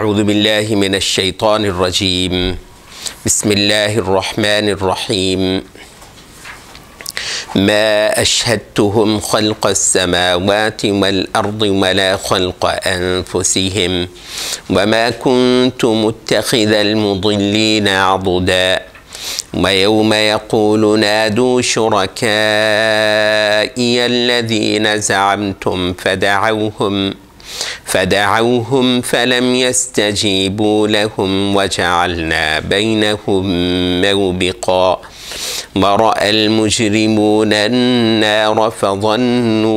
अऊज़ु बिल्लाहि मिनश शैतानिर रजीम बिस्मिल्लाहिर रहमानिर रहीम मा अशहदतुहुम खल्क़स समावाति वल अर्दि वला खल्क़ अनफुसिहिम वमा कुन्तु मुत्तखिज़ल मुदिल्लीना अदुदा वयौम यक़ूलु नादू शुरकाइय अल्लज़ीना ज़अमतुम फ़दअऊहुम फ़लम यस्तजीबू लहुम वजअलना बैनहुम मौबिक़ा वरअल मुजरिमून अन्नार फ़ज़न्नू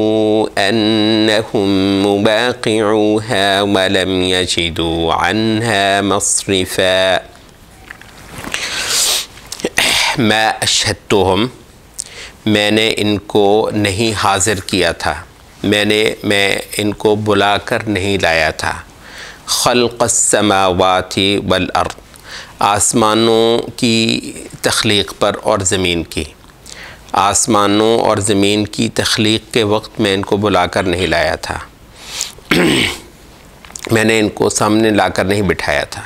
अन्नहुम मुवाक़िऊहा वलम यजिदू अन्हा मस्रिफ़ा। मैं अशहदतुहुम, मैंने इनको नहीं हाज़िर किया था, मैं इनको बुलाकर नहीं लाया था। खल्क़स समावाति वल अर्द, आसमानों की तख्लीक़ पर और ज़मीन की, आसमानों और ज़मीन की तख्लीक़ के वक्त मैं इनको बुलाकर नहीं लाया था मैंने इनको सामने लाकर नहीं बिठाया था।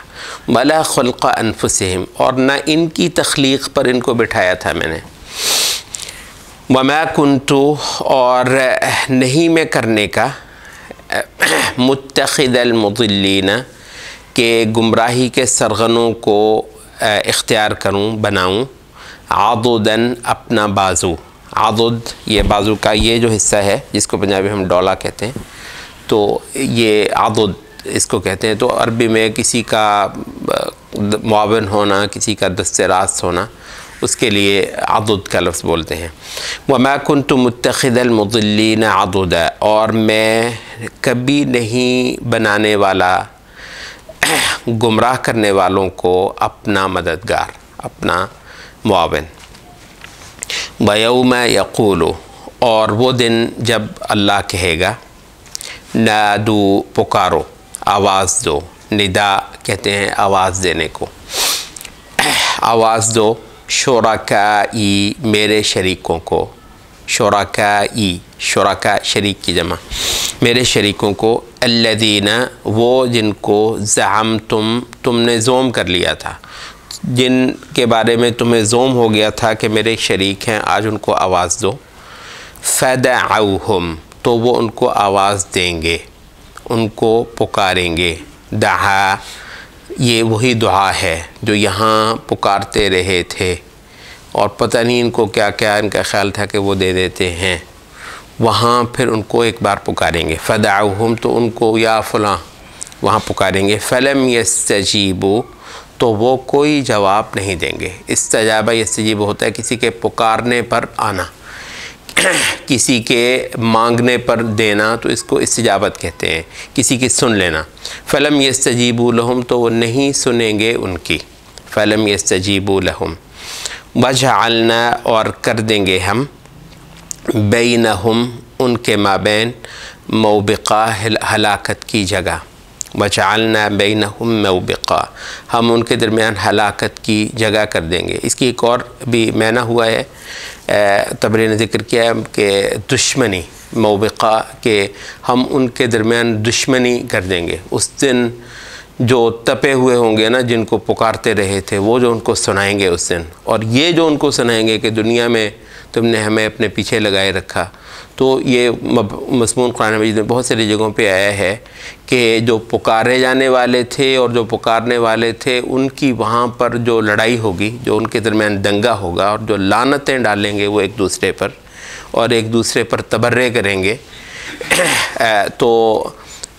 वला खल्क़ अनफुसिहिम, और न इनकी तख्लीक़ पर इनको बिठाया था मैंने। वमा कुन्तु, और नहीं मैं करने का, मुत्तखिज़ल मुदिल्लीना, के गुमराही के सरगनों को इख्तियार करूं, बनाऊं, आदुदन, अपना बाजू। आदुद, ये बाजू का ये जो हिस्सा है जिसको पंजाबी हम डोला कहते हैं, तो ये आदुद इसको कहते हैं। तो अरबी में किसी का मुआविन होना, किसी का दस्ते रास्त होना, उसके लिए आदुद का लफ्ज़ बोलते हैं। वमा कुन्तु मुत्तखिज़ल मुदिल्लीना अदुदा, और मैं कभी नहीं बनाने वाला गुमराह करने वालों को अपना मददगार, अपना मुआविन। वयौम यक़ूलु, और वो दिन जब अल्लाह कहेगा, नादू, पुकारो, आवाज़ दो। निदा कहते हैं आवाज़ देने को। आवाज़ दो, शुरकाई, मेरे शरीकों को। शुरकाई, शुरका शरीक की जमा, मेरे शरीकों को। अल्लज़ीना, वो जिनको ज़अमतुम, तुमने ज़ोम कर लिया था, जिनके बारे में तुम्हें ज़ोम हो गया था कि मेरे शरीक हैं, आज उनको आवाज़ दो। फ़दअऊहुम, तो वो उनको आवाज़ देंगे, उनको पुकारेंगे। दहा, ये वही दुआ है जो यहाँ पुकारते रहे थे, और पता नहीं इनको क्या क्या इनका ख्याल था कि वो दे देते हैं। वहाँ फिर उनको एक बार पुकारेंगे। फ़दअऊहुम, तो उनको या फ़लाँ वहाँ पुकारेंगे। फ़लम यस्तजीबू, तो वो कोई जवाब नहीं देंगे। इस्तजाबा यस्तजीबू होता है किसी के पुकारने पर आना, किसी के मांगने पर देना, तो इसको इस्तिजाबत कहते हैं, किसी की सुन लेना। फ़लम यस्तजीबू लहुम, तो वो नहीं सुनेंगे उनकी। फ़लम यस्तजीबू लहुम। वजअलना, और कर देंगे हम, बैनहुम, उनके माबैन, मौबिक़ा, हलाकत की जगह। वजअलना बैनहुम मौबिक़ा, हम उनके दरमियान हलाकत की जगह कर देंगे। इसकी एक और भी माना हुआ है, तबरी ने ज़िक्र किया है कि दुश्मनी, मौबिक़ा, के हम उनके दरमियान दुश्मनी कर देंगे। उस दिन जो तपे हुए होंगे ना, जिनको पुकारते रहे थे, वो जो उनको सुनाएंगे उस दिन, और ये जो उनको सुनाएंगे कि दुनिया में तुमने हमें अपने पीछे लगाए रखा। तो ये मज़मून कुरान मजीद में बहुत सारी जगहों पे आया है कि जो पुकारे जाने वाले थे और जो पुकारने वाले थे, उनकी वहाँ पर जो लड़ाई होगी, जो उनके दरमियान दंगा होगा, और जो लानतें डालेंगे वो एक दूसरे पर, और एक दूसरे पर तबर्रे करेंगे। तो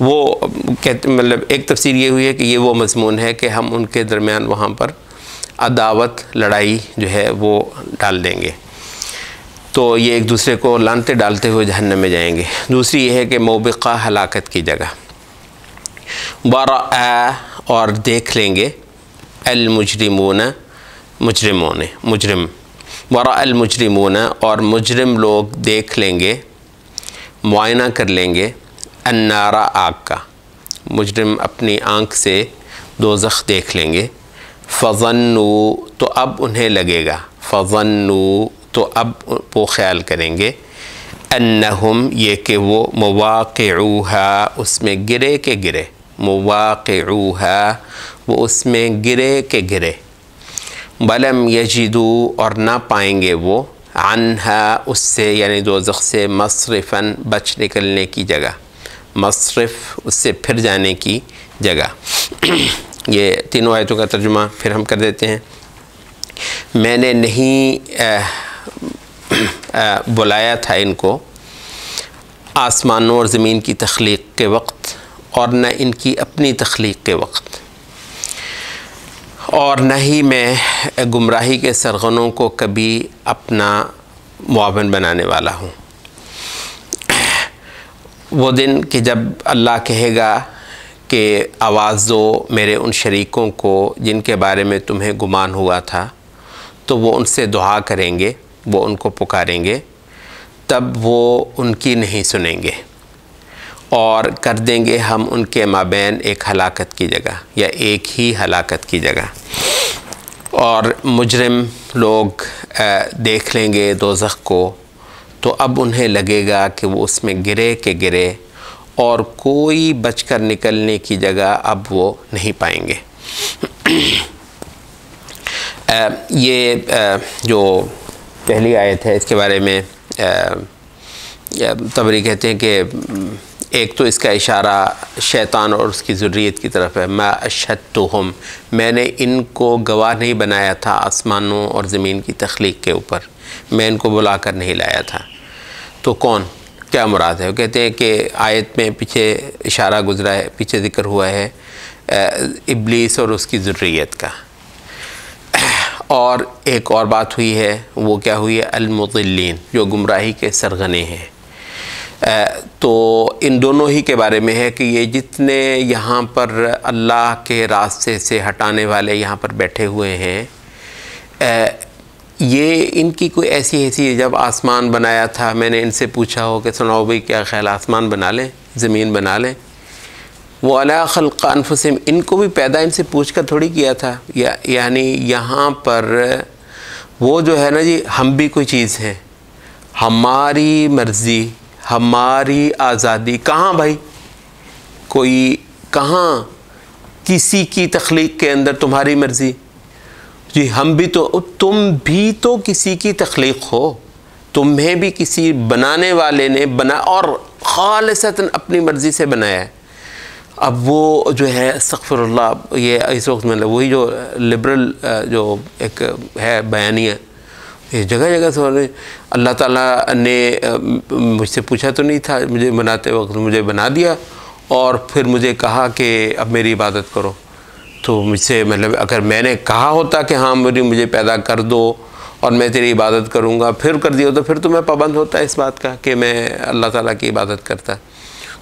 वो कहते, मतलब एक तफसीर ये हुई है कि ये वो मज़मून है कि हम उनके दरमियान वहाँ पर अदावत, लड़ाई जो है वो डाल देंगे। तो ये एक दूसरे को लानते डालते हुए जहन्नम में जाएंगे। दूसरी ये है कि मौबिक़ा, हलाकत की जगह। वरअ, और देख लेंगे, अल मुजरिमून, मुजरिम। वरअल मुजरिमून, और मुजरिम लोग देख लेंगे, मुआयना कर लेंगे, अन्नारा, आग का। मुजरिम अपनी आँख से दोज़ख देख लेंगे। फ़ज़न्नू, तो अब उन्हें लगेगा, फ़ज़न्नू, तो अब वो ख्याल करेंगे, अन्नहुम, ये कि वो मुवाक़िऊहा, उसमें गिरे के गिरे, मुवाक़िऊहा, वो उसमें गिरे के गिरे। वलम यजिदू, और ना पाएंगे वो, अन्हा, उससे यानी दोज़ख से, मसरिफ़न, बच निकलने की जगह, मसरिफ़ उससे फिर जाने की जगह। ये तीनों आयतों का तर्जुमा फिर हम कर देते हैं। मैंने नहीं बुलाया था इनको आसमानों और ज़मीन की तख्लीक़ के वक्त, और न इनकी अपनी तख्लीक़ के वक्त, और न ही मैं गुमराही के सरगनों को कभी अपना मुआवन बनाने वाला हूँ। वो दिन कि जब अल्लाह कहेगा कि आवाज़ दो मेरे उन शरीकों को जिनके बारे में तुम्हें गुमान हुआ था, तो वो उनसे दुआ करेंगे, वो उनको पुकारेंगे, तब वो उनकी नहीं सुनेंगे और कर देंगे हम उनके माबैन एक हलाकत की जगह, या एक ही हलाकत की जगह। और मुजरिम लोग देख लेंगे दोज़ख को, तो अब उन्हें लगेगा कि वो उसमें गिरे के गिरे और कोई बचकर निकलने की जगह अब वो नहीं पाएंगे। ये जो पहली आयत है इसके बारे में तबरी कहते हैं कि एक तो इसका इशारा शैतान और उसकी ज़ुर्रियत की तरफ है। मा अशहदतुहुम, मैंने इनको गवाह नहीं बनाया था आसमानों और ज़मीन की तख्लीक़ के ऊपर, मैं इनको बुला कर नहीं लाया था। तो कौन, क्या मुराद है? वो कहते हैं कि आयत में पीछे इशारा गुज़रा है, पीछे ज़िक्र हुआ है इब्लीस और उसकी ज़ुर्रियत का। और एक और बात हुई है, वो क्या हुई है? अल-मुज़िल्लीन, जो गुमराही के सरगने हैं। तो इन दोनों ही के बारे में है कि ये जितने यहाँ पर अल्लाह के रास्ते से हटाने वाले यहाँ पर बैठे हुए हैं, ये इनकी कोई ऐसी जब आसमान बनाया था मैंने इनसे पूछा हो कि सुनाओ भाई क्या ख्याल, आसमान बना लें, ज़मीन बना लें? वो अला खल्क़ अनफुसिहिम, इनको भी पैदा इनसे पूछ कर थोड़ी किया था। यानी यहाँ पर वो जो है ना जी, हम भी कोई चीज़ हैं, हमारी मर्ज़ी, हमारी आज़ादी। कहाँ भाई, कोई कहाँ किसी की तख्लीक़ के अंदर तुम्हारी मर्ज़ी जी? हम भी तो, तुम भी तो किसी की तख्लीक़ हो, तुम्हें भी किसी बनाने वाले ने बना और खालिसतन अपनी मर्ज़ी से बनाया है। अब वो जो है अस्तग़फ़िरुल्लाह, ये इस वक्त मतलब वही जो लिबरल जो एक है बयानिया, ये जगह जगह से अल्लाह ताला ने मुझसे पूछा तो नहीं था मुझे बनाते वक्त, मुझे बना दिया और फिर मुझे कहा कि अब मेरी इबादत करो। तो मुझसे मतलब अगर मैंने कहा होता कि हाँ मुझे पैदा कर दो और मैं तेरी इबादत करूँगा, फिर कर दिया तो फिर तो मैं पाबंद होता इस बात का कि मैं अल्लाह ताला की इबादत करता।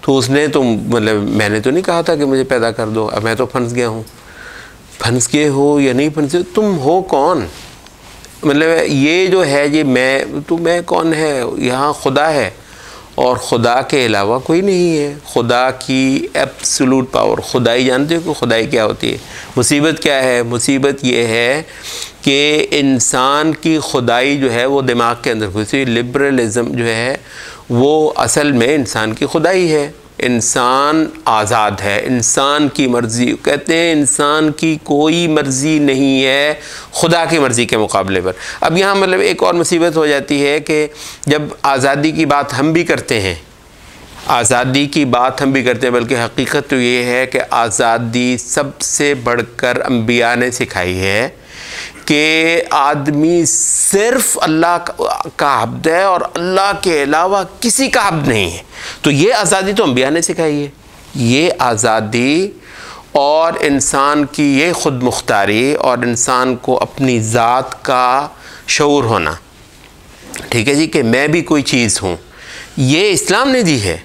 तो उसने तो मतलब मैंने तो नहीं कहा था कि मुझे पैदा कर दो, अब मैं तो फंस गया हूँ। फंस गए हो या नहीं फंसे, तुम हो कौन? मतलब ये जो है ये मैं कौन है? यहाँ खुदा है और खुदा के अलावा कोई नहीं है। खुदा की एब्सोल्यूट पावर, खुदाई जानते हो कि खुदाई क्या होती है? मुसीबत क्या है? मुसीबत ये है कि इंसान की खुदाई जो है वो दिमाग के अंदर घुसी। लिबरलिज़म जो है वो असल में इंसान की खुदाई है। इंसान आज़ाद है, इंसान की मर्ज़ी, कहते हैं इंसान की कोई मर्ज़ी नहीं है खुदा की मर्ज़ी के मुकाबले पर। अब यहाँ मतलब एक और मुसीबत हो जाती है कि जब आज़ादी की बात हम भी करते हैं, आज़ादी की बात हम भी करते हैं, बल्कि हकीकत तो ये है कि आज़ादी सबसे बढ़कर अंबिया ने सिखाई है कि आदमी सिर्फ अल्लाह का अब्द है और अल्लाह के अलावा किसी का अब्द नहीं है। तो ये आज़ादी तो अंबिया ने सिखाई है। ये आज़ादी और इंसान की ये ख़ुद मुख्तारी और इंसान को अपनी ज़ात का शऊर होना, ठीक है जी, कि मैं भी कोई चीज़ हूँ, ये इस्लाम ने दी है।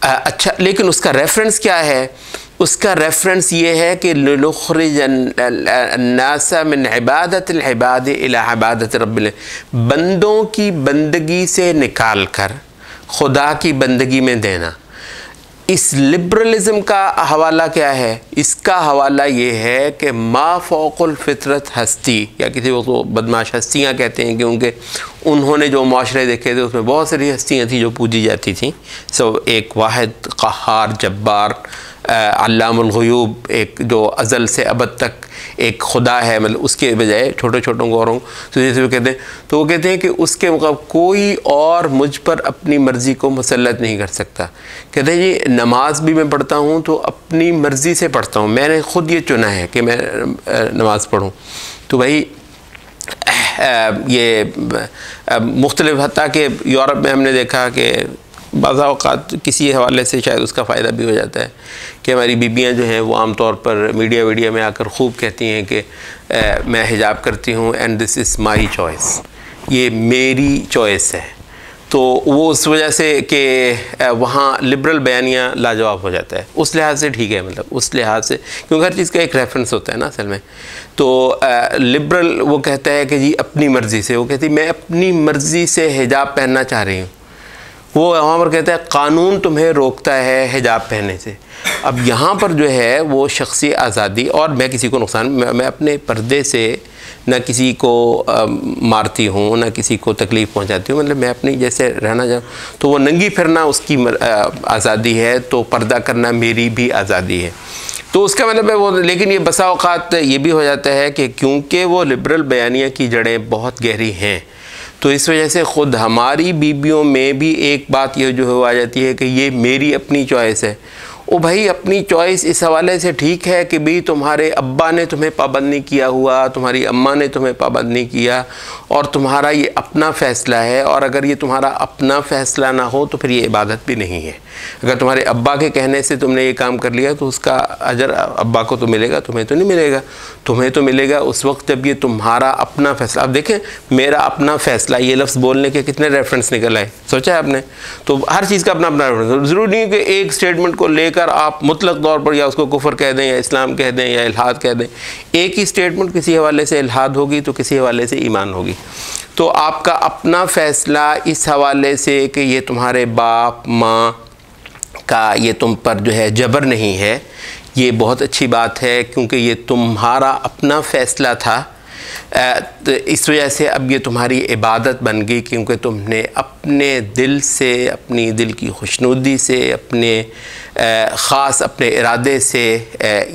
अच्छा, लेकिन उसका रेफरेंस क्या है? उसका रेफरेंस ये है कि लिनुख़रिजन्नास मिन इबादतिल इबाद इला इबादति रब्बिल, बंदों की बंदगी से निकाल कर खुदा की बंदगी में देना। इस लिबरलिज़म का हवाला क्या है? इसका हवाला ये है कि मा फ़ौक़ुल फ़ितरत हस्ती, या किसी को बदमाश हस्तियाँ कहते हैं क्योंकि उन्होंने जो माशरे देखे थे उसमें बहुत सारी हस्तियाँ थी जो पूजी जाती थी। सब एक वाहिद क़हार जब्बार अल्लामुल गुयूब, एक जो अज़ल से अबद तक एक खुदा है, मतलब उसके बजाय छोटे छोटों को औरों तो जैसे वो कहते हैं कि उसके मुकाबले कोई और मुझ पर अपनी मर्ज़ी को मुसल्लत नहीं कर सकता। कहते हैं जी नमाज भी मैं पढ़ता हूँ तो अपनी मर्ज़ी से पढ़ता हूँ, मैंने ख़ुद ये चुना है कि मैं नमाज़ पढ़ूँ। तो भाई ये मुख्तलिफ, हत्ता कि यूरोप में हमने देखा कि बाज़ औक़ात किसी हवाले से शायद उसका फ़ायदा भी हो जाता है कि हमारी बीबियाँ जो हैं वो आम तौर पर मीडिया में आकर खूब कहती हैं कि मैं हिजाब करती हूँ and this is my choice, ये मेरी चॉइस है। तो वो उस वजह से कि वहाँ लिबरल बयानियाँ लाजवाब हो जाता है, उस लिहाज से ठीक है, मतलब उस लिहाज से, क्योंकि हर चीज़ का एक रेफरेंस होता है ना असल में। तो लिबरल वो कहता है कि जी अपनी मर्ज़ी से, वो कहती मैं अपनी मर्ज़ी से हिजाब पहनना चाह रही हूँ। वो वहाँ पर कहता है कानून तुम्हें रोकता है हिजाब पहनने से। अब यहाँ पर जो है वो शख्सी आज़ादी, और मैं किसी को नुकसान, मैं अपने पर्दे से न किसी को मारती हूँ न किसी को तकलीफ़ पहुँचाती हूँ, मतलब मैं अपनी जैसे रहना चाहूँ। तो वो नंगी फिरना उसकी आज़ादी है, तो पर्दा करना मेरी भी आज़ादी है। तो उसका मतलब है वो, लेकिन ये बसा औक़ात ये भी हो जाता है कि क्योंकि वो लिबरल बयानिया की जड़ें बहुत गहरी हैं, तो इस वजह से ख़ुद हमारी बीबियों में भी एक बात ये जो हो आ जाती है कि ये मेरी अपनी चॉइस है। ओ भाई अपनी चॉइस इस हवाले से ठीक है कि भाई तुम्हारे अब्बा ने तुम्हें पाबंद नहीं किया हुआ, तुम्हारी अम्मा ने तुम्हें पाबंद नहीं किया, और तुम्हारा ये अपना फ़ैसला है। और अगर ये तुम्हारा अपना फ़ैसला ना हो तो फिर ये इबादत भी नहीं है। अगर तुम्हारे अब्बा के कहने से तुमने ये काम कर लिया तो उसका अजर अब्बा को तो मिलेगा, तुम्हें तो नहीं मिलेगा। तुम्हें तो मिलेगा उस वक्त जब ये तुम्हारा अपना फ़ैसला। अब देखें मेरा अपना फ़ैसला, ये लफ्ज़ बोलने के कितने रेफरेंस निकल आए, सोचा है आपने? तो हर चीज़ का अपना अपना रेफरेंस। ज़रूरी नहीं कि एक स्टेटमेंट को लेकर आप मुतलक तौर पर या उसको कुफर कह दें या इस्लाम कह दें या इल्हाद कह दें। एक ही स्टेटमेंट किसी हवाले से इल्हाद होगी तो किसी हवाले से ईमान होगी। तो आपका अपना फ़ैसला इस हवाले से कि ये तुम्हारे बाप माँ का ये तुम पर जो है जबर नहीं है, ये बहुत अच्छी बात है, क्योंकि ये तुम्हारा अपना फ़ैसला था। तो इस वजह से अब ये तुम्हारी इबादत बन गई, क्योंकि तुमने अपने दिल से, अपनी दिल की खुशनुदी से, अपने ख़ास अपने इरादे से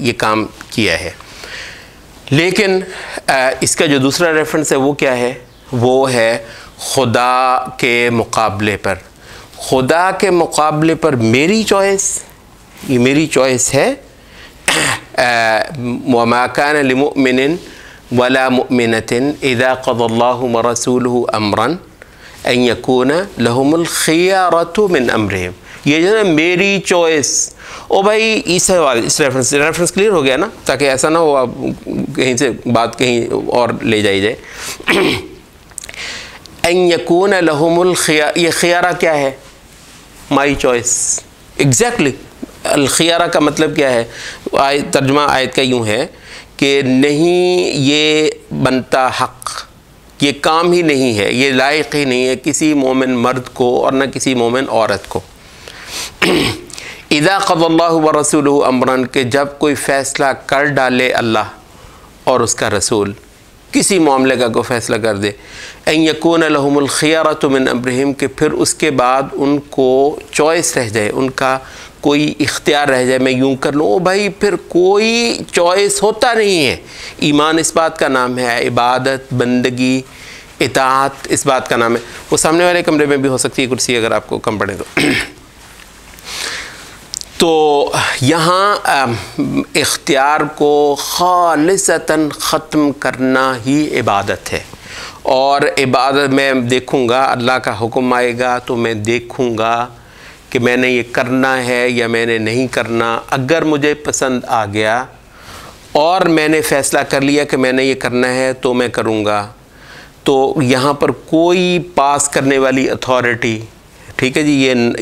ये काम किया है। लेकिन इसका जो दूसरा रेफरेंस है वो क्या है? वो है खुदा के मुकाबले पर। खुदा के मुकाबले पर मेरी चॉइस, ये मेरी चॉइस है। वमा कान लिमुमिनिन वला मुमिनतिन इज़ा क़ज़ल्लाहु व रसूलुहु अम्रन अन यकूना लहुमुल खियरतु मिन अम्रिहिम। ये जो है मेरी चॉइस। ओ भाई इस रेफरेंस क्लियर हो गया ना, ताकि ऐसा ना हो आप कहीं से बात कहीं और ले जाई जाए। अन यकूना लहुमुल खियरा, ये खियरा क्या है? My choice. एग्जैक्टली अल खियरा का मतलब क्या है? तर्जुमा आयत का यूँ है कि नहीं ये बनता हक़, ये काम ही नहीं है, ये लायक ही नहीं है किसी मोमिन मर्द को और न किसी मोमिन औरत को। इज़ा क़ज़ल्लाहु व रसूलुहु अम्रन, के जब कोई फ़ैसला कर डाले अल्लाह और उसका रसूल, किसी मामले का कोई फ़ैसला कर दे, अन यकून लहुमुल खियरतु मिन अम्रिहिम, के फिर उसके बाद उनको चॉइस रह जाए, उनका कोई इख्तियार रह जाए, मैं यूँ कर लूँ। ओ भाई फिर कोई चॉइस होता नहीं है। ईमान इस बात का नाम है, इबादत, बंदगी, इताअत इस बात का नाम है। वो सामने वाले कमरे में भी हो सकती है कुर्सी, अगर आपको कम पड़े तो यहाँ इख्तियार को खालिसतन ख़त्म करना ही इबादत है। और इबादत मैं देखूँगा, अल्लाह का हुक्म आएगा तो मैं देखूँगा कि मैंने ये करना है या मैंने नहीं करना। अगर मुझे पसंद आ गया और मैंने फ़ैसला कर लिया कि मैंने ये करना है तो मैं करूँगा। तो यहाँ पर कोई पास करने वाली अथॉरिटी, ठीक है जी,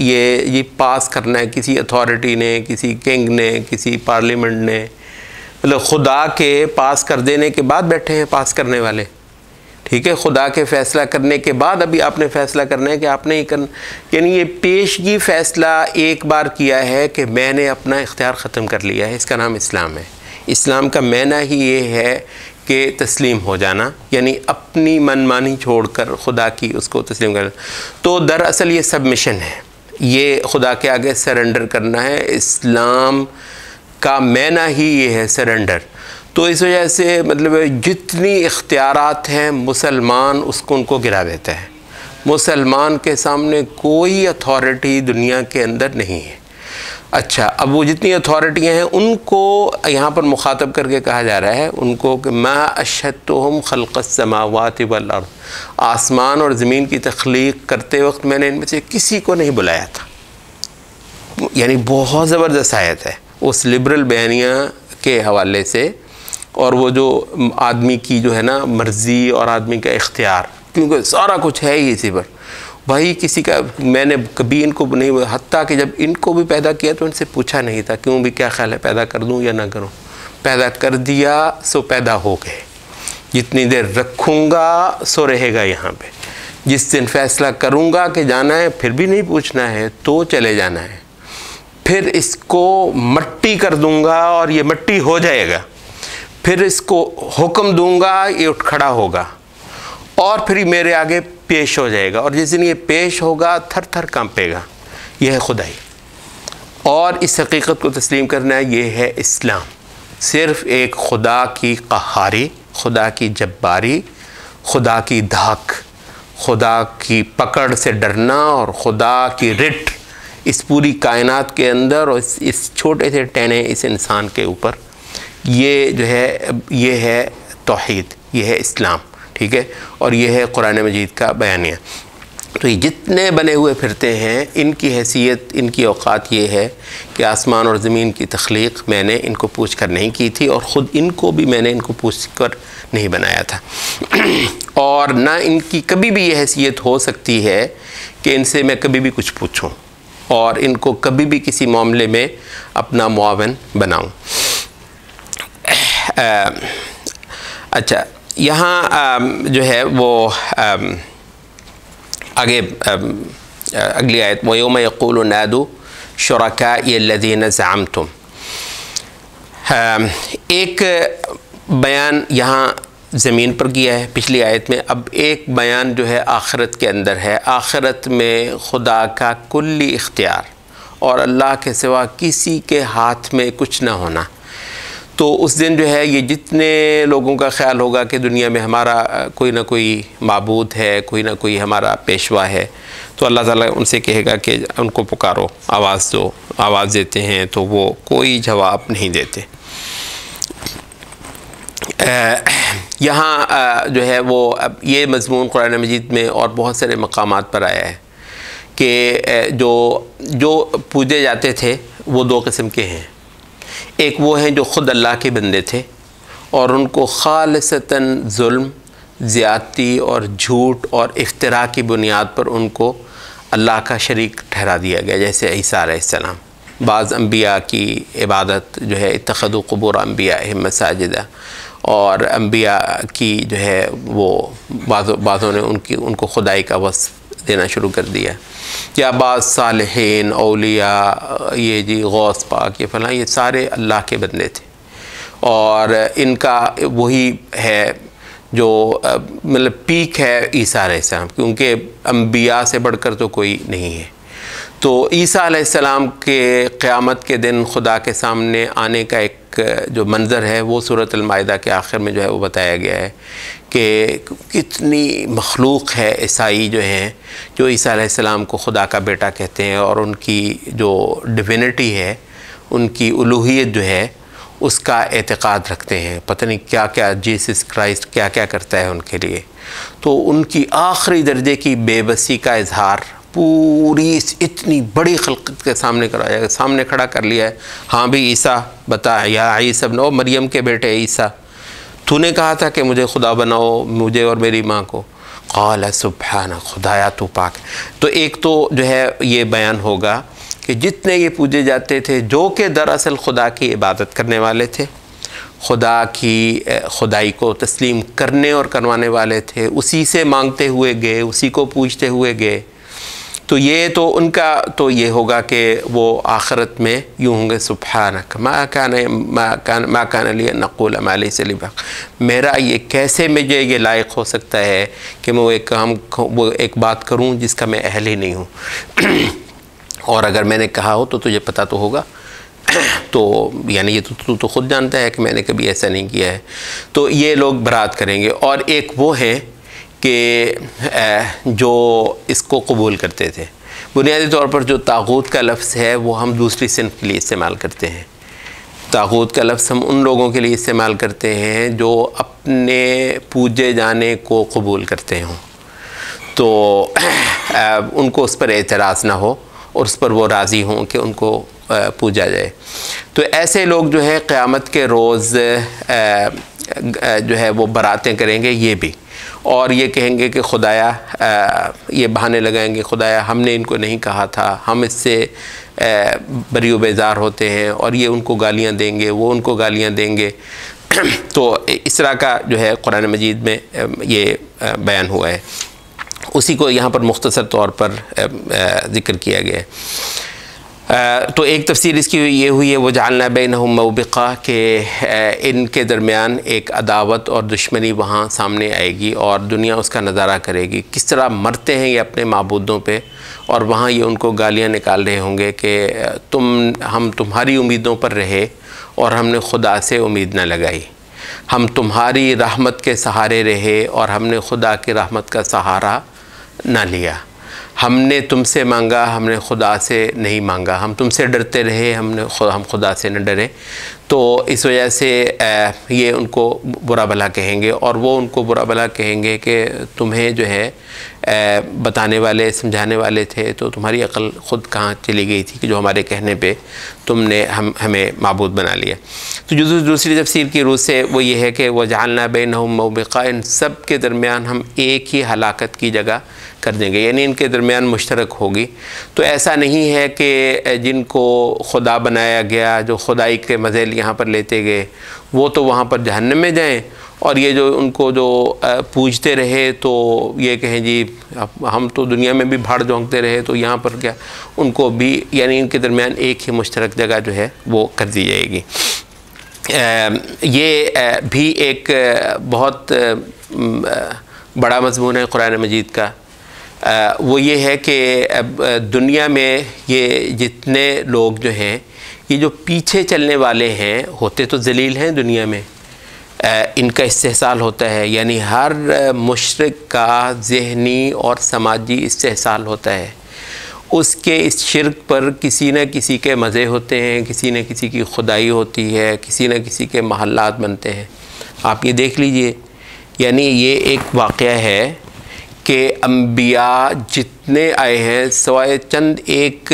ये पास करना है किसी अथॉरिटी ने, किसी किंग ने, किसी पार्लियामेंट ने, मतलब खुदा के पास कर देने के बाद बैठे हैं पास करने वाले। ठीक है, खुदा के फ़ैसला करने के बाद अभी आपने फ़ैसला करना है कि आपने ये करना, यानी ये पेशगी फ़ैसला एक बार किया है कि मैंने अपना इख्तियार ख़त्म कर लिया है। इसका नाम इस्लाम है। इस्लाम का माना ही ये है कि तस्लीम हो जाना, यानी अपनी मनमानी छोड़कर खुदा की उसको तस्लीम करना। तो दरअसल ये सबमिशन है, ये खुदा के आगे सरेंडर करना है। इस्लाम का मैना ही ये है सरेंडर। तो इस वजह से मतलब जितनी इख्तियारात हैं मुसलमान उसको उनको गिरा देता है। मुसलमान के सामने कोई अथॉरिटी दुनिया के अंदर नहीं है। अच्छा, अब वो जितनी अथॉरिटियाँ हैं उनको यहाँ पर मुखातब करके कहा जा रहा है उनको कि मा अशहदतुहुम खल्क़स समावाति वल अर्द, आसमान और ज़मीन की तख्लीक करते वक्त मैंने इनमें से किसी को नहीं बुलाया था। यानी बहुत ज़बरदस्त आयत है उस लिबरल बयानिया के हवाले से, और वो जो आदमी की जो है ना मर्ज़ी और आदमी का इख्तियार, क्योंकि सारा कुछ है ही इसी पर। भाई किसी का मैंने कभी इनको नहीं, हत्ता कि जब इनको भी पैदा किया तो इनसे पूछा नहीं था क्यों भी क्या ख्याल है पैदा कर दूं या ना करूं, पैदा कर दिया सो पैदा हो गए। जितनी देर रखूँगा सो रहेगा यहाँ पे, जिस दिन फैसला करूँगा कि जाना है फिर भी नहीं पूछना है तो चले जाना है, फिर इसको मट्टी कर दूँगा और ये मट्टी हो जाएगा, फिर इसको हुक्म दूँगा ये उठ खड़ा होगा और फिर मेरे आगे पेश हो जाएगा, और जिस दिन ये पेश होगा थर थर कांपेगा। यह है खुदाई, और इस हकीकत को तस्लीम करना है, ये है इस्लाम। सिर्फ़ एक खुदा की क़हारी, खुदा की जब्बारी, खुदा की धाक, खुदा की पकड़ से डरना और खुदा की रिट इस पूरी कायनात के अंदर और इस छोटे से टैने इस इंसान के ऊपर, ये जो है ये है तौहीद, ये है इस्लाम। ठीक है, और ये है कुरान मजीद का बयानिया। तो ये जितने बने हुए फिरते हैं इनकी हैसियत, इनकी औकात ये है कि आसमान और ज़मीन की तख्लीक मैंने इनको पूछ कर नहीं की थी, और ख़ुद इनको भी मैंने इनको पूछ कर नहीं बनाया था। और ना इनकी कभी भी ये हैसियत हो सकती है कि इनसे मैं कभी भी कुछ पूछूं और इनको कभी भी किसी मामले में अपना मुआवन बनाऊं। अच्छा, यहाँ जो है वो आगे अगली आयत, व यौम यक़ूलु नादू शुरकाई अल्लज़ीना ज़अमतुम। एक बयान यहाँ ज़मीन पर किया है पिछली आयत में, अब एक बयान जो है आखिरत के अंदर है। आखिरत में खुदा का कुल्ली इख्तियार और अल्लाह के सिवा किसी के हाथ में कुछ ना होना। तो उस दिन जो है ये जितने लोगों का ख्याल होगा कि दुनिया में हमारा कोई ना कोई माबूद है, कोई ना कोई हमारा पेशवा है, तो अल्लाह ताला उनसे कहेगा कि उनको पुकारो, आवाज़ दो। आवाज़ देते हैं तो वो कोई जवाब नहीं देते। यहाँ जो है वो अब ये मज़मून कुरान मजीद में और बहुत सारे मकामात पर आया है कि जो पूजे जाते थे वो दो किस्म के हैं। एक वो हैं जो ख़ुद अल्लाह के बंदे थे और उनको खालिसतन जुल्म, ज़्यादती और झूठ और इफ्तिरा की बुनियाद पर उनको अल्लाह का शरीक ठहरा दिया गया, जैसे ईसा अलैहिस्सलाम। बाज़ अम्बिया की इबादत जो है इत्तख़ज़ू क़ुबूर अम्बियाहिम मसाजिदा, और अम्बिया की जो है वो बाज़ों ने उनको खुदाई का वस्फ़ देना शुरू कर दिया। या बाज़ सालिहीन औलिया, ये जी गौस पाक, ये फलां, ये सारे अल्लाह के बंदे थे और इनका वही है जो मतलब पीक है ईसा अलैहिस्सलाम, क्योंकि अम्बिया से बढ़कर तो कोई नहीं है। तो ईसा अलैहिस्सलाम के क़यामत के दिन खुदा के सामने आने का एक जो मंज़र है वो सूरत अल-माइदा के आखिर में जो है वो बताया गया है कि कितनी मखलूक है ईसाई जो हैं, जो ईसा अलैहिस्सलाम को खुदा का बेटा कहते हैं और उनकी जो डिविनिटी है, उनकी उलूहियत जो है उसका एतक़ाद रखते हैं। पता नहीं क्या क्या जीसस क्राइस्ट क्या क्या करता है उनके लिए। तो उनकी आखिरी दर्जे की बेबसी का इजहार पूरी इतनी बड़ी खल्क़त के सामने कराया, सामने खड़ा कर लिया है। हाँ भी ईसा बता, या ईसा नो मरियम के बेटे ईसा, तूने कहा था कि मुझे खुदा बनाओ, मुझे और मेरी माँ को। क़ाल सुब्हाना, खुदाया तू पाक। तो एक तो जो है ये बयान होगा कि जितने ये पूजे जाते थे जो कि दरअसल खुदा की इबादत करने वाले थे, खुदा की खुदाई को तस्लीम करने और करवाने वाले थे, उसी से मांगते हुए गए, उसी को पूछते हुए गए। तो ये तो उनका तो ये होगा कि वो आखिरत में यूँ होंगे, सुब्हानक मा कान लिया नक़ूल मा लैसा ली बिहक़, मेरा ये कैसे मुझे ये लायक हो सकता है कि मैं वो एक बात करूँ जिसका मैं अहल ही नहीं हूँ। और अगर मैंने कहा हो तो तुझे पता तो होगा तो यानी ये तो तू खुद जानता है कि मैंने कभी ऐसा नहीं किया है। तो ये लोग बरात करेंगे। और एक वो हैं कि जो इसको कबूल करते थे। बुनियादी तौर पर जो तागूत का लफ्ज़ है वो हम दूसरी सिन्फ के लिए इस्तेमाल करते हैं। तागूत का लफ्ज़ हम उन लोगों के लिए इस्तेमाल करते हैं जो अपने पूजे जाने को कबूल करते हों, तो उनको उस पर एतराज़ ना हो और उस पर वो राज़ी हों कि उनको पूजा जाए। तो ऐसे लोग जो है क़यामत के रोज़ जो है वो बरातें करेंगे ये भी, और ये कहेंगे कि खुदाया, ये बहाने लगाएंगे, खुदाया हमने इनको नहीं कहा था, हम इससे बरी बेज़ार होते हैं, और ये उनको गालियाँ देंगे, वो उनको गालियाँ देंगे। तो इस तरह का जो है कुरान मजीद में ये बयान हुआ है, उसी को यहाँ पर मुख्तसर तौर पर ज़िक्र किया गया है। तो एक तफसीर इसकी ये हुई है, वो जालना बैनहुम मौबिक़ा, के इनके दरमियान एक अदावत और दुश्मनी वहाँ सामने आएगी और दुनिया उसका नज़ारा करेगी, किस तरह मरते हैं ये अपने माबूदों पे, और वहाँ ये उनको गालियाँ निकाल रहे होंगे कि हम तुम्हारी उम्मीदों पर रहे और हमने खुदा से उम्मीद न लगाई, हम तुम्हारी रहमत के सहारे रहे और हमने खुदा की रहमत का सहारा ना लिया, हमने तुमसे मांगा, हमने खुदा से नहीं मांगा, हम तुमसे डरते रहे, हम खुदा से न डरे। तो इस वजह से ये उनको बुरा भला कहेंगे, और वो उनको बुरा भला कहेंगे कि तुम्हें जो है बताने वाले, समझाने वाले थे, तो तुम्हारी अक्ल ख़ुद कहाँ चली गई थी कि जो हमारे कहने पे तुमने हमें माबूद बना लिया। तो जो दूसरी तफसीर की रूह से वो ये है कि वह जालना बैनहुम मौबिक़ा, इन सब के दरमियान हम एक ही हलाकत की जगह कर देंगे, यानी इनके दरमियान मुश्तरक होगी। तो ऐसा नहीं है कि जिनको खुदा बनाया गया, जो खुदाई के मज़े यहाँ पर लेते गए, वो तो वहाँ पर जहन्नम में जाएं, और ये जो उनको जो पूजते रहे तो ये कहें जी हम तो दुनिया में भी भाड़ झोंकते रहे, तो यहाँ पर क्या उनको भी, यानी इनके दरमियान एक ही मुश्तरक जगह जो है वो कर दी जाएगी। ये भी एक बहुत बड़ा मज़मून है कुरान मजीद का। वो ये है कि दुनिया में ये जितने लोग जो हैं, ये जो पीछे चलने वाले हैं, होते तो ज़लील हैं दुनिया में, इनका इस्तेहसाल होता है, यानी हर मुशरिक का ज़हनी और समाजी इस्तेहसाल होता है। उसके इस शिर्क पर किसी न किसी के मज़े होते हैं, किसी न किसी की खुदाई होती है, किसी न किसी के महल्लात बनते हैं। आप ये देख लीजिए, यानी ये एक वाक़या है कि अंबिया जितने आए हैं, सवाए चंद एक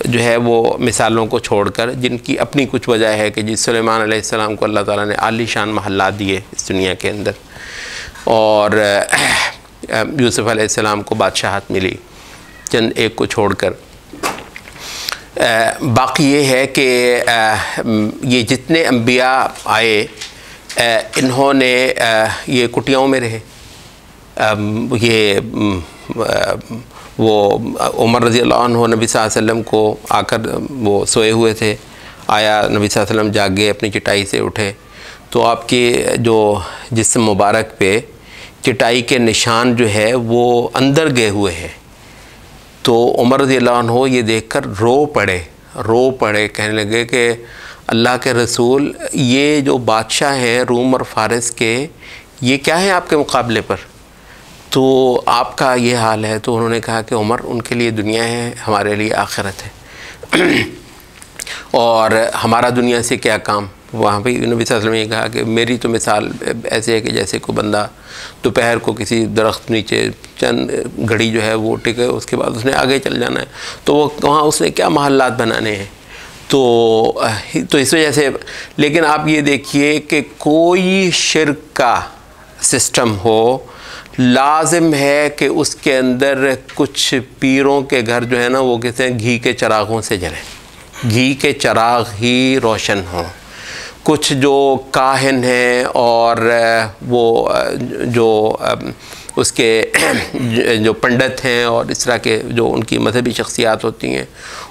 जो है वो मिसालों को छोड़कर, जिनकी अपनी कुछ वजह है कि जिस सुलेमान अलैहिस्सलाम को अल्लाह ताला ने आली शान महल्ला दिए इस दुनिया के अंदर, और यूसुफ अलैहिस्सलाम को बादशाहत मिली, चंद एक को छोड़कर। बाकी ये है कि ये जितने अंबिया आए, इन्होंने ये कुटियाओं में रहे। ये वो उमर रज़ी अल्लाह अन्हु नबी सल्लल्लाहु अलैहि वसल्लम को आकर वो सोए हुए थे, आया नबी सल्लल्लाहु अलैहि वसल्लम जागे, अपनी चटाई से उठे, तो आपके जो जिस्म मुबारक पे चटाई के निशान जो है वो अंदर गए हुए हैं। तो उमर रज़ी अल्लाह अन्हु ये देखकर रो पड़े, कहने लगे कि अल्लाह के रसूल, ये जो बादशाह हैं रूम और फ़ारिस के, ये क्या है आपके मुकाबले पर, तो आपका ये हाल है। तो उन्होंने कहा कि उमर, उनके लिए दुनिया है, हमारे लिए आखिरत है, और हमारा दुनिया से क्या काम। वहाँ पे नबी सल्लल्लाहु अलैहि वसल्लम ने कहा कि मेरी तो मिसाल ऐसे है कि जैसे कोई बंदा दोपहर को किसी दरख्त नीचे चंद घड़ी जो है वो टिके, उसके बाद उसने आगे चल जाना है, तो वो वहाँ उसने क्या महल्लात बनाने हैं। तो इस वजह से, लेकिन आप ये देखिए कि कोई शिर्क का सिस्टम हो, लाजिम है कि उसके अंदर कुछ पीरों के घर जो है ना, वो कहते हैं घी के चिरागों से जलें, घी के चिराग ही रोशन हों। कुछ जो काहिन हैं और वो जो उसके जो पंडित हैं और इस तरह के जो उनकी मजहबी शख्सियात होती हैं,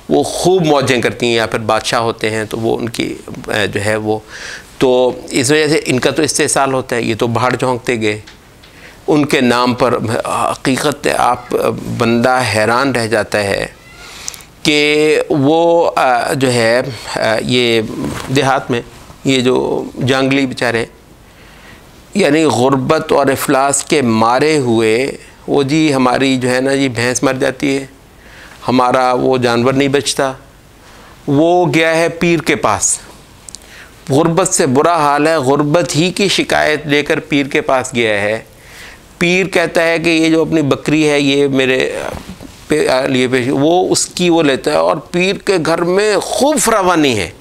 वो खूब मौजें करती हैं, या फिर बादशाह होते हैं तो वो उनकी जो है वो, तो इस वजह से इनका तो इस्तेसाल होता है। ये तो भाड़ झोंकते गए उनके नाम पर। हकीकत आप बंदा हैरान रह जाता है कि वो जो है ये देहात में ये जो जंगली बेचारे यानी गुर्बत और इफलास के मारे हुए, वो जी हमारी जो है ना जी भैंस मर जाती है, हमारा वो जानवर नहीं बचता, वो गया है पीर के पास, गुर्बत से बुरा हाल है, गुर्बत ही की शिकायत लेकर पीर के पास गया है। पीर कहता है कि ये जो अपनी बकरी है ये मेरे लिए पेश, वो उसकी वो लेता है और पीर के घर में खूब फरावानी है।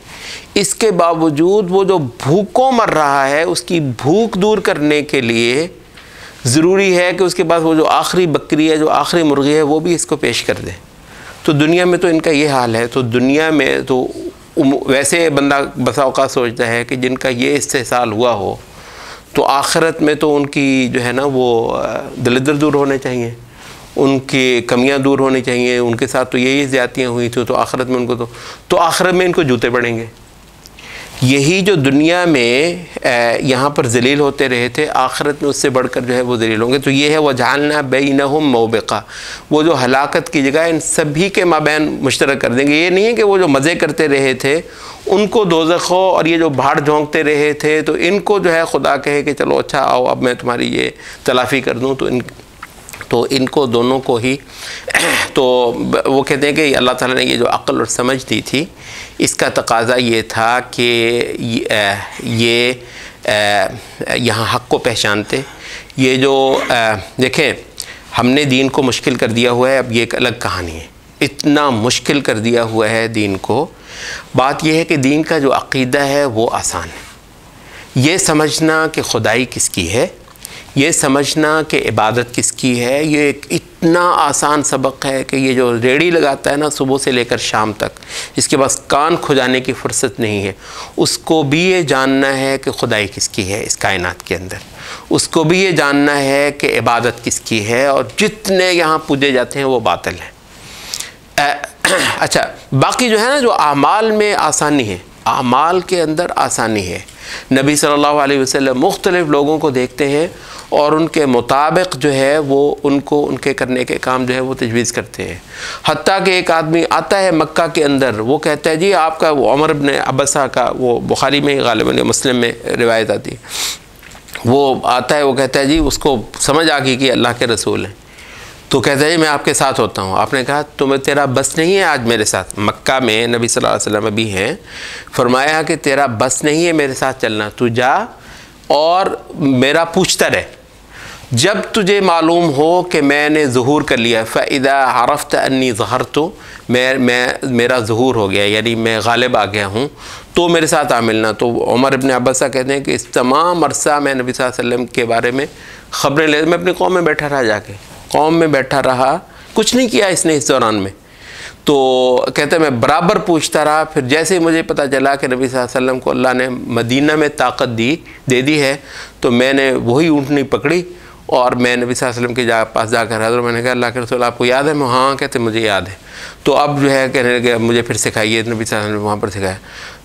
इसके बावजूद वो जो भूखों मर रहा है उसकी भूख दूर करने के लिए ज़रूरी है कि उसके पास वो जो आखिरी बकरी है, जो आखिरी मुर्गी है, वो भी इसको पेश कर दे। तो दुनिया में तो इनका ये हाल है। तो दुनिया में तो वैसे बंदा बसा औक़ात सोचता है कि जिनका ये इस्तेसाल हुआ हो तो आखिरत में तो उनकी जो है ना वो दलिद्र दूर होने चाहिए, उनकी कमियां दूर होनी चाहिए, उनके साथ तो यही ज़्यादतियाँ हुई थी, तो आखिरत में उनको तो आखिरत में इनको जूते पड़ेंगे। यही जो दुनिया में यहाँ पर ज़लील होते रहे थे, आखिरत में उससे बढ़कर जो है वो ज़लील होंगे। तो ये है वह जालना बैनहुम मौबिक़ा, वो जो हलाकत की जगह इन सभी के माबैन मुश्तरक कर देंगे। ये नहीं है कि वो जो मज़े करते रहे थे उनको दोज़ख हो और ये जो भाड़ झोंकते रहे थे तो इनको जो है खुदा कहे कि चलो अच्छा आओ अब मैं तुम्हारी ये तलाफ़ी कर दूँ, तो इनको दोनों को ही तो वो कहते हैं कि अल्लाह ताला ने ये जो अक्ल और समझ दी थी इसका तकाज़ा ये था कि ये यहाँ हक़ को पहचानते। ये जो देखें हमने दीन को मुश्किल कर दिया हुआ है, अब ये एक अलग कहानी है, इतना मुश्किल कर दिया हुआ है दीन को। बात यह है कि दीन का जो अक़ीदा है वो आसान है। ये समझना कि खुदाई किसकी है, ये समझना कि इबादत किसकी है, ये एक इतना आसान सबक है कि ये जो रेड़ी लगाता है ना सुबह से लेकर शाम तक, जिसके पास कान खुजाने की फ़ुर्सत नहीं है, उसको भी ये जानना है कि खुदाई किसकी है इस कायनात के अंदर, उसको भी ये जानना है कि इबादत किसकी है, और जितने यहाँ पूजे जाते हैं वो बातिल हैं। अच्छा, बाकी जो है ना जो आमाल में आसानी है, आमाल के अंदर आसानी है। नबी सल्लल्लाहु अलैहि वसल्लम मुख्तलिफ़ लोगों को देखते हैं और उनके मुताबिक जो है वो उनको उनके करने के काम जो है वो तजवीज़ करते हैं। हत्ता कि एक आदमी आता है मक्का के अंदर, वो कहता है जी आपका वो उमर इब्न अबसा का, वो बुखारी में गालिबन या मुस्लिम में रिवायत आती है, वो आता है, वो कहता है जी उसको समझ आ गई कि अल्लाह के रसूल हैं, तो कहता है जी मैं आपके साथ होता हूँ। आपने कहा तुम्हें तेरा बस नहीं है आज मेरे साथ, मक्का में नबी सल्लल्लाहु अलैहि वसल्लम भी हैं, फरमाया कि तेरा बस नहीं है मेरे साथ चलना, तू जा और मेरा पूछता रहे, जब तुझे मालूम हो कि मैंने ज़ुहूर कर लिया, फ़इदा अरफ़्त अन्नी ज़हरतु, मेरा ज़ुहूर हो गया यानी मैं गालिब आ गया हूँ, तो मेरे साथ आ मिलना। तो उमर इब्न अब्बासा कहते हैं कि इस तमाम अरसा मैं नबी सल्लल्लाहु अलैहि वसल्लम के बारे में ख़बरें ले, मैं अपनी कौम में बैठा रहा, जाके कौम में बैठा रहा, कुछ नहीं किया इसने इस दौरान में। तो कहते हैं मैं बराबर पूछता रहा, फिर जैसे ही मुझे पता चला कि नबी सल्लल्लाहु अलैहि वसल्लम को अल्लाह ने मदीना में ताकत दे दी है, तो मैंने वही ऊँटनी पकड़ी और मैं नबी सल्लल्लाहु अलैहि वसल्लम के पास जाकर हाज़िर, मैंने कहा अल्लाह के रसूल आपको याद है? मैं हाँ, कहते मुझे याद है। तो अब जो है कहने लगे मुझे फिर सिखाइए, नबी सल्लल्लाहु अलैहि वसल्लम ने वहाँ पर सिखाया।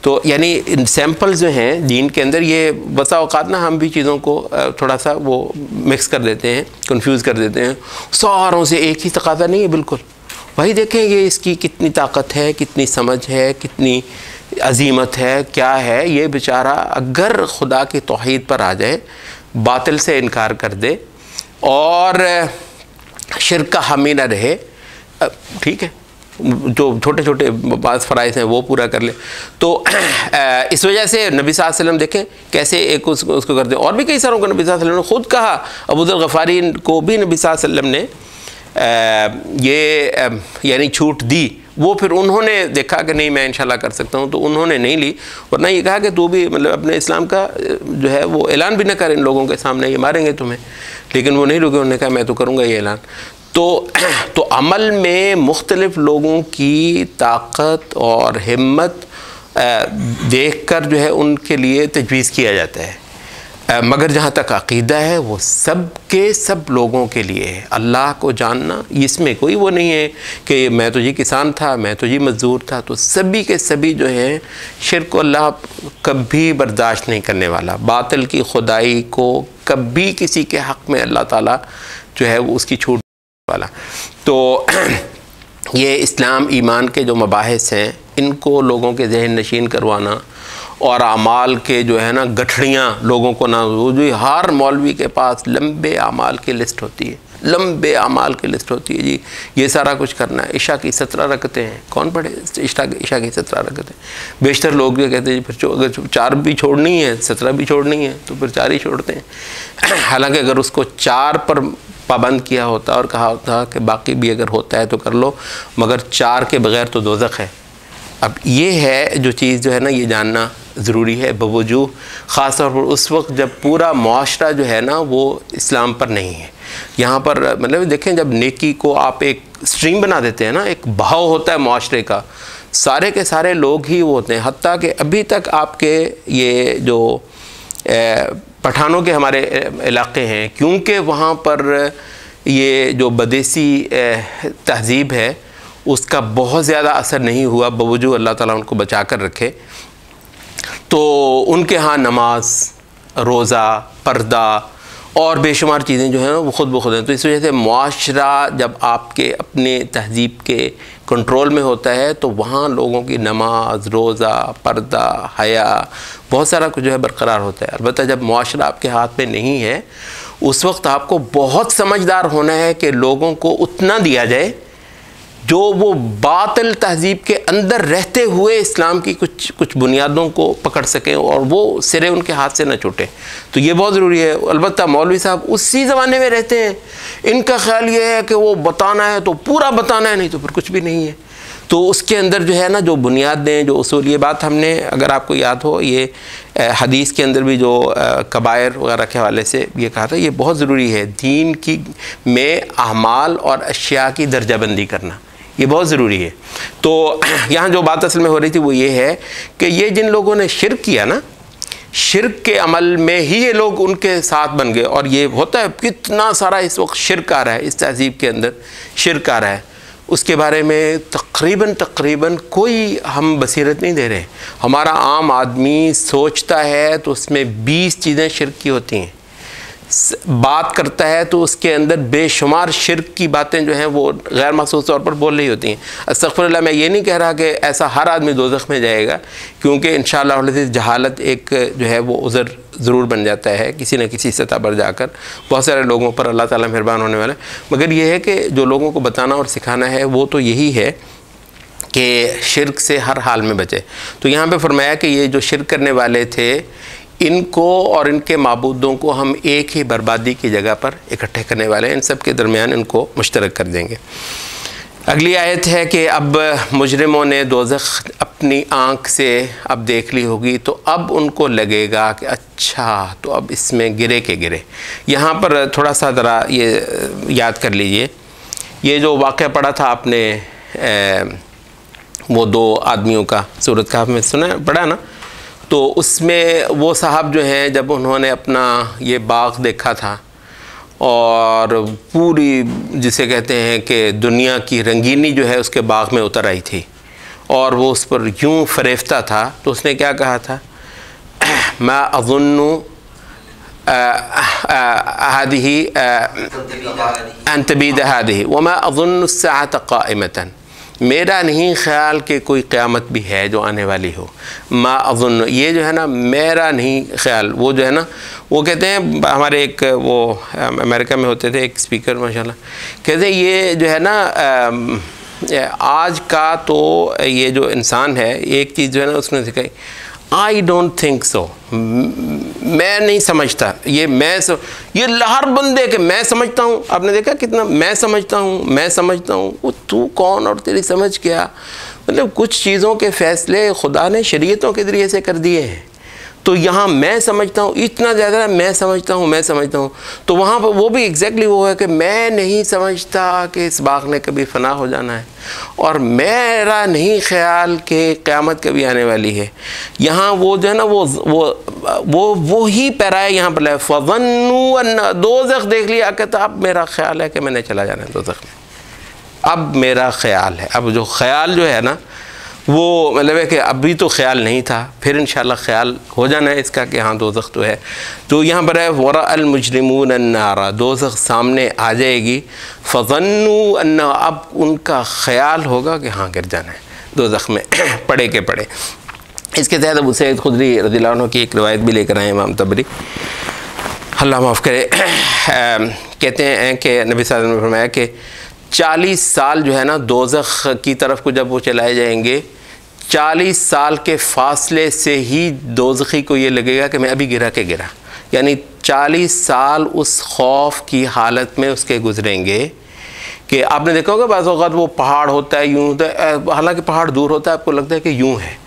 तो यानी सैम्पल जो हैं दीन के अंदर, ये बसा औक़ात ना हम भी चीज़ों को थोड़ा सा वो मिक्स कर देते हैं, कंफ्यूज कर देते हैं, सारों से एक ही तकाज़ा नहीं है बिल्कुल। वही देखें ये इसकी कितनी ताकत है, कितनी समझ है, कितनी अजीमत है, क्या है। ये बेचारा अगर खुदा की तौहीद पर आ जाए, बातिल से इनकार कर दे और शिर्क का हामी न रहे, ठीक है, जो छोटे छोटे बाज़ फ़राइज़ हैं वो पूरा कर ले। तो इस वजह से नबी सल्लल्लाहु अलैहि वसल्लम देखें कैसे एक उसको करते हैं। और भी कई सारों को नबी सल्लल्लाहु अलैहि वसल्लम ने ख़ुद कहा, अबू ज़र ग़फ़ारी को भी नबी सल्लल्लाहु अलैहि वसल्लम ने ये यानी छूट दी। वो फिर उन्होंने देखा कि नहीं मैं इंशाल्लाह कर सकता हूँ, तो उन्होंने नहीं ली, वरना ये कहा कि तू भी मतलब अपने इस्लाम का जो है वो ऐलान भी ना कर इन लोगों के सामने, ये मारेंगे तुम्हें। लेकिन वो नहीं रुके, उन्होंने कहा मैं तो करूँगा ये ऐलान। तो अमल में मुख्तलिफ़ लोगों की ताकत और हिम्मत देखकर जो है उनके लिए तजवीज़ किया जाता है, मगर जहाँ तक अक़ीदा है वो सब के सब लोगों के लिए है। अल्लाह को जानना, इसमें कोई वो नहीं है कि मैं तो ये किसान था, मैं तो ये मज़दूर था, तो सभी के सभी जो हैं शिर्क को अल्लाह कभी बर्दाश्त नहीं करने वाला। बातिल की खुदाई को कभी किसी के हक़ में अल्लाह ताला जो है वो उसकी छूट वाला। तो ये इस्लाम ईमान के जो मबाहिस हैं इनको लोगों के जहन नशीन करवाना और अमाल के जो है ना गठड़ियाँ लोगों को ना, वो जो हर मौलवी के पास लंबे अमाल की लिस्ट होती है, लंबे अमाल की लिस्ट होती है जी, ये सारा कुछ करना है। इशा की 17 रकतें हैं, कौन पढ़े इशा की 17 रकतें? बेशतर लोग ये कहते हैं जी फिर अगर 4 भी छोड़नी है 17 भी छोड़नी है तो फिर 4 ही छोड़ते हैं। हालांकि अगर उसको 4 पर पाबंद किया होता और कहा होता कि बाकी भी अगर होता है तो कर लो, मगर 4 के बग़ैर तो दोज़ख है। अब ये है जो चीज़ जो है ना, ये जानना ज़रूरी है बवजूद ख़ास तौर पर उस वक्त जब पूरा मुआशरा जो है ना वो इस्लाम पर नहीं है। यहाँ पर मतलब देखें, जब नेकी को आप एक स्ट्रीम बना देते हैं ना, एक बहाव होता है मुआशरे का, सारे के सारे लोग ही वो होते हैं। हत्ता कि अभी तक आपके ये जो पठानों के हमारे इलाके हैं, क्योंकि वहाँ पर ये जो बदेसी तहज़ीब है उसका बहुत ज़्यादा असर नहीं हुआ, बावजूद अल्लाह ताला उनको बचा कर रखे, तो उनके यहाँ नमाज, रोज़ा, पर्दा और बेशुमार चीज़ें जो हैं वो ख़ुद ब खुद हैं। तो इस वजह से मुआशरा जब आपके अपने तहज़ीब के कंट्रोल में होता है तो वहाँ लोगों की नमाज, रोज़ा, पर्दा, हया, बहुत सारा कुछ जो है बरकरार होता है। अलबत्ता जब मुआशरा आपके हाथ में नहीं है उस वक्त आपको बहुत समझदार होना है कि लोगों को उतना दिया जाए जो वो बातिल तहज़ीब के अंदर रहते हुए इस्लाम की कुछ बुनियादों को पकड़ सकें और वो सिरे उनके हाथ से न छूटे। तो ये बहुत ज़रूरी है। अलबत्ता मौलवी साहब उसी ज़माने में रहते हैं, इनका ख़्याल ये है कि वो बताना है तो पूरा बताना है, नहीं तो फिर कुछ भी नहीं है। तो उसके अंदर जो है ना जो बुनियादें, जो उसूल, ये बात हमने अगर आपको याद हो ये हदीस के अंदर भी जो कबायर वगैरह के हवाले से ये कहा था, ये बहुत ज़रूरी है दीन की में अमाल और अशिया की दर्जाबंदी करना, ये बहुत ज़रूरी है। तो यहाँ जो बात असल में हो रही थी वो ये है कि ये जिन लोगों ने शिर्क किया ना, शिर्क के अमल में ही ये लोग उनके साथ बन गए। और ये होता है कितना सारा इस वक्त शिर्क आ रहा है, इस तहज़ीब के अंदर शिर्क आ रहा है, उसके बारे में तकरीबन कोई हम बसीरत नहीं दे रहे। हमारा आम आदमी सोचता है तो उसमें 20 चीज़ें शिर्क की होती हैं, बात करता है तो उसके अंदर बेशुमार शिर्क की बातें जो हैं वो गैर महसूस तौर पर बोल रही होती हैं। अस्तग़फ़िरुल्लाह, मैं ये नहीं कह रहा कि ऐसा हर आदमी दोज़ख में जाएगा, क्योंकि इंशाअल्लाह जहालत एक जो है वो उज़र ज़रूर बन जाता है किसी न किसी सतह पर जाकर, बहुत सारे लोगों पर अल्लाह ताला मेहरबान होने वाला है। मगर ये है कि जो लोगों को बताना और सिखाना है वो तो यही है कि शिर्क से हर हाल में बचे। तो यहाँ पे फरमाया कि ये जो शिर्क करने वाले थे इनको और इनके माबूदों को हम एक ही बर्बादी की जगह पर इकट्ठे करने वाले हैं, इन सब के दरमियान इनको मुश्तरक कर देंगे। अगली आयत है कि अब मुजरिमों ने दोज़ख अपनी आँख से अब देख ली होगी तो अब उनको लगेगा कि अच्छा तो अब इसमें गिरे के गिरे। यहाँ पर थोड़ा सा ज़रा ये याद कर लीजिए, ये जो वाक़या पढ़ा था आपने वो 2 आदमियों का, सूरत कहफ़ में सुना पढ़ा ना, तो उसमें वो साहब जो हैं जब उन्होंने अपना ये बाग़ देखा था और पूरी जिसे कहते हैं कि दुनिया की रंगीनी जो है उसके बाग़ में उतर आई थी और वो उस पर यूँ फरेफ्ता था, तो उसने क्या कहा था, मैं अज़ुन्नु हादिही अन तबीद हादिही व मैं अज़ुन्नु अस्साअत क़ाइमतन, मेरा नहीं ख़्याल कि कोई क़यामत भी है जो आने वाली हो। मा अज़ुन्न, ये जो है ना मेरा नहीं ख़्याल, वो जो है ना वो कहते हैं, हमारे एक वो अमेरिका में होते थे एक स्पीकर माशाल्लाह, कहते हैं ये जो है ना आज का तो ये जो इंसान है एक चीज़ जो है ना उसने सिखाई, आई डोंट थिंक सो, मैं नहीं समझता, ये हर बंदे के मैं समझता हूँ। आपने देखा कितना मैं समझता हूँ, वो तू कौन और तेरी समझ क्या। मतलब कुछ चीज़ों के फ़ैसले खुदा ने शरीयतों के ज़रिए से कर दिए हैं, तो यहाँ मैं समझता हूँ इतना ज़्यादा मैं समझता हूँ, तो वहाँ पर वो भी एग्जैक्टली वो है कि मैं नहीं समझता कि इस बाग़ ने कभी फ़ना हो जाना है और मेरा नहीं ख्याल कि क़यामत कभी आने वाली है। यहाँ वो जो है ना वो ही पैराए यहाँ पर है, फ़ज़न्नु दोज़ख देख लिया, कहता अब मेरा ख्याल है कि मैंने चला जाना है दोज़ख में, अब मेरा ख्याल है। अब जो ख्याल जो है ना वो मतलब है कि अभी तो ख्याल नहीं था, फिर इंशाल्लाह ख्याल हो जाना है इसका कि हाँ दोज़ख तो है। तो यहाँ पर है वरा अल मुजरिमून अन्नारा, दोज़ख सामने आ जाएगी। फ़ज़न्नु अन्ना, अब उनका ख्याल होगा कि हाँ गिर जाना है दोज़ख में पड़े के पड़े। इसके तहत अबू सईद खुदरी रज़ियल्लाहु अन्हु की एक रिवायत भी लेकर आए इमाम तबरी, अल्लाह माफ़ करे। कहते हैं कि नबी सल्लल्लाहु अलैहि वसल्लम ने फरमाया कि 40 साल जो है ना दोज़ख की तरफ को जब वो चलाए जाएंगे, 40 साल के फासले से ही दोज़खी को ये लगेगा कि मैं अभी गिरा के गिरा, यानी 40 साल उस खौफ की हालत में उसके गुजरेंगे कि आपने देखा होगा बाज़ औक़ात वो पहाड़ होता है यूँ होता है, हालांकि पहाड़ दूर होता है, आपको लगता है कि यूँ है,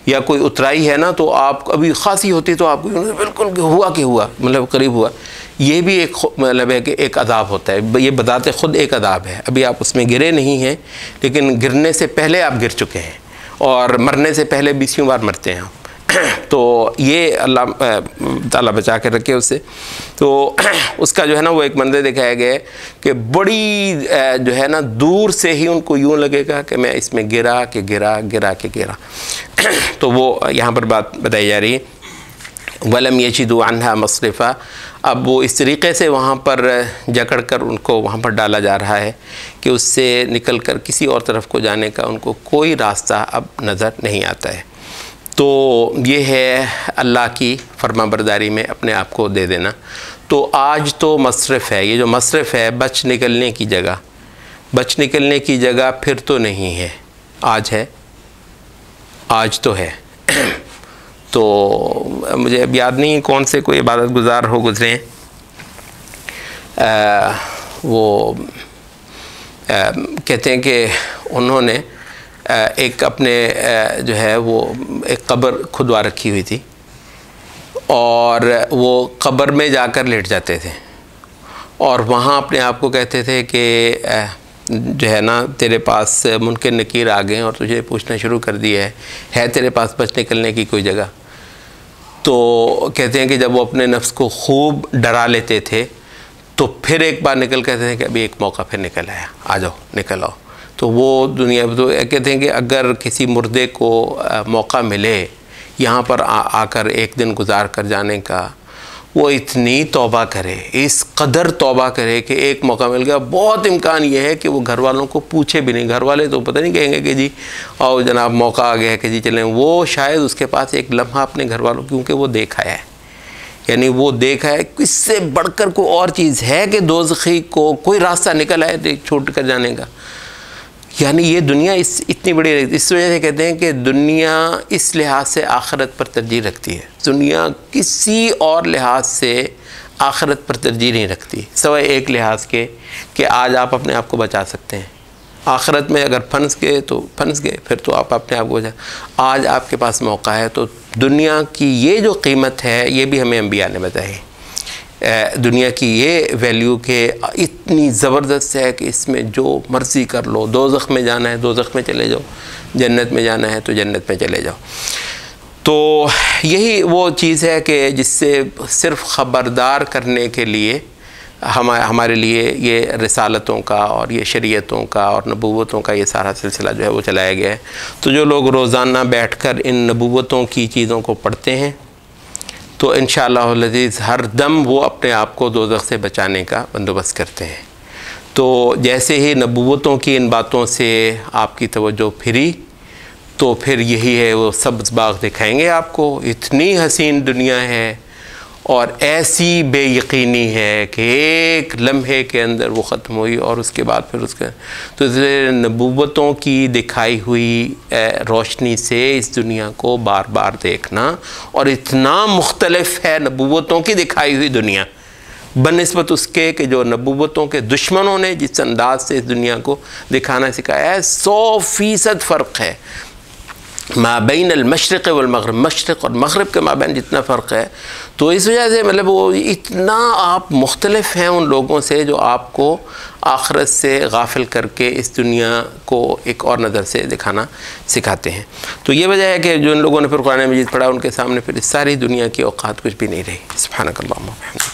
या कोई उतराई है ना तो आप अभी खासी होती तो आपको बिल्कुल हुआ कि हुआ, मतलब करीब हुआ। ये भी एक मतलब है कि एक अदाब होता है, ये बताते खुद एक अदाब है। अभी आप उसमें गिरे नहीं हैं, लेकिन गिरने से पहले आप गिर चुके हैं और मरने से पहले 20 बार मरते हैं आप। तो ये अल्लाह ताला बचा के रखे उससे। तो उसका जो है ना वो एक मंज़र दिखाया गया है कि बड़ी जो है ना दूर से ही उनको यूँ लगेगा कि मैं इसमें गिरा के गिरा। तो वो यहाँ पर बात बताई जा रही है, वलम यजिदू अन्हा मसरिफ़ा। अब वो इस तरीक़े से वहाँ पर जकड़ कर उनको वहाँ पर डाला जा रहा है कि उससे निकल कर किसी और तरफ को जाने का उनको कोई रास्ता अब नज़र नहीं आता है। तो ये है अल्लाह की फरमाबरदारी में अपने आप को दे देना। तो आज तो मसरफ़ है, ये जो मसरफ़ है बच निकलने की जगह फिर तो नहीं है, आज है, आज तो है। तो मुझे अब याद नहीं कौन से कोई इबादत गुज़ार हो गुज़रे हैं, वो कहते हैं कि उन्होंने एक अपने जो है वो एक कब्र खुदवा रखी हुई थी और वो कब्र में जाकर लेट जाते थे और वहाँ अपने आप को कहते थे कि जो है ना तेरे पास मुनकर नकीर आ गए और तुझे पूछना शुरू कर दिया है तेरे पास बच निकलने की कोई जगह। तो कहते हैं कि जब वो अपने नफ्स को खूब डरा लेते थे तो फिर एक बार निकल कहते थे कि अभी एक मौका फिर निकल आया, आ जाओ निकल आओ। तो वो दुनिया तो कहते हैं कि अगर किसी मुर्दे को मौका मिले यहाँ पर आकर एक दिन गुजार कर जाने का, वो इतनी तौबा करे, इस कदर तौबा करे कि एक मौका मिल गया, बहुत इम्कान ये है कि वो घर वालों को पूछे भी नहीं। घर वाले तो पता नहीं कहेंगे कि जी आओ जनाब मौका आ गया है कि जी चलें, वो शायद उसके पास एक लम्हा अपने घर वालों, क्योंकि वो देखा है, यानी वो देखा है। इससे बढ़कर कोई और चीज़ है कि दोज़खी को कोई रास्ता निकल आए छोड़ कर जाने का। यानी ये दुनिया इतनी बड़ी, इस वजह से कहते हैं कि दुनिया इस लिहाज से आखिरत पर तरजीह रखती है, दुनिया किसी और लिहाज से आखिरत पर तरजीह नहीं रखती, सिवाय एक लिहाज के कि आज आप अपने आप को बचा सकते हैं। आखिरत में अगर फंस गए तो फंस गए, फिर तो आप अपने आप को बचा। आज आपके पास मौका है, तो दुनिया की ये जो कीमत है ये भी हमें अंबिया ने बताई। दुनिया की ये वैल्यू के इतनी ज़बरदस्त है कि इसमें जो मर्ज़ी कर लो। दोज़ख में जाना है दोज़ख में चले जाओ, जन्नत में जाना है तो जन्नत में चले जाओ। तो यही वो चीज़ है कि जिससे सिर्फ़ ख़बरदार करने के लिए हमारे लिए ये रिसालतों का और ये शरीयतों का और नबूवतों का ये सारा सिलसिला जो है वो चलाया गया है। तो जो लोग रोज़ाना बैठकर इन नबूवतों की चीज़ों को पढ़ते हैं तो इंशाअल्लाह अज़ीज़ हर दम वो अपने आप को दोज़ख से बचाने का बंदोबस्त करते हैं। तो जैसे ही नबूवतों की इन बातों से आपकी तवज्जो फिरी तो फिर यही है, वो सब्ज़ बाग़ दिखाएंगे आपको। इतनी हसीन दुनिया है और ऐसी बेयकीनी है कि एक लम्हे के अंदर वो ख़त्म हुई और उसके बाद फिर उसके तो नबूवतों की दिखाई हुई रोशनी से इस दुनिया को बार बार देखना। और इतना मुख्तलिफ है नबूवतों की दिखाई हुई दुनिया बनिस्बत उसके कि जो नबूवतों के दुश्मनों ने जिस अंदाज से इस दुनिया को दिखाना सिखाया है, 100% फ़र्क है माबैन अल-मशरिक़ वल-मग़रिब, मशरिक़ और मग़रिब के माबैन जितना फ़र्क है। तो इस वजह से मतलब वो इतना आप मुख्तलिफ हैं उन लोगों से जो आपको आखिरत से गाफिल करके इस दुनिया को एक और नज़र से दिखाना सिखाते हैं। तो ये वजह है कि जो इन लोगों ने फिर कुरान मजीद पढ़ा उनके सामने फिर इस सारी दुनिया की औकात कुछ भी नहीं रही। सुब्हानकल्लाह।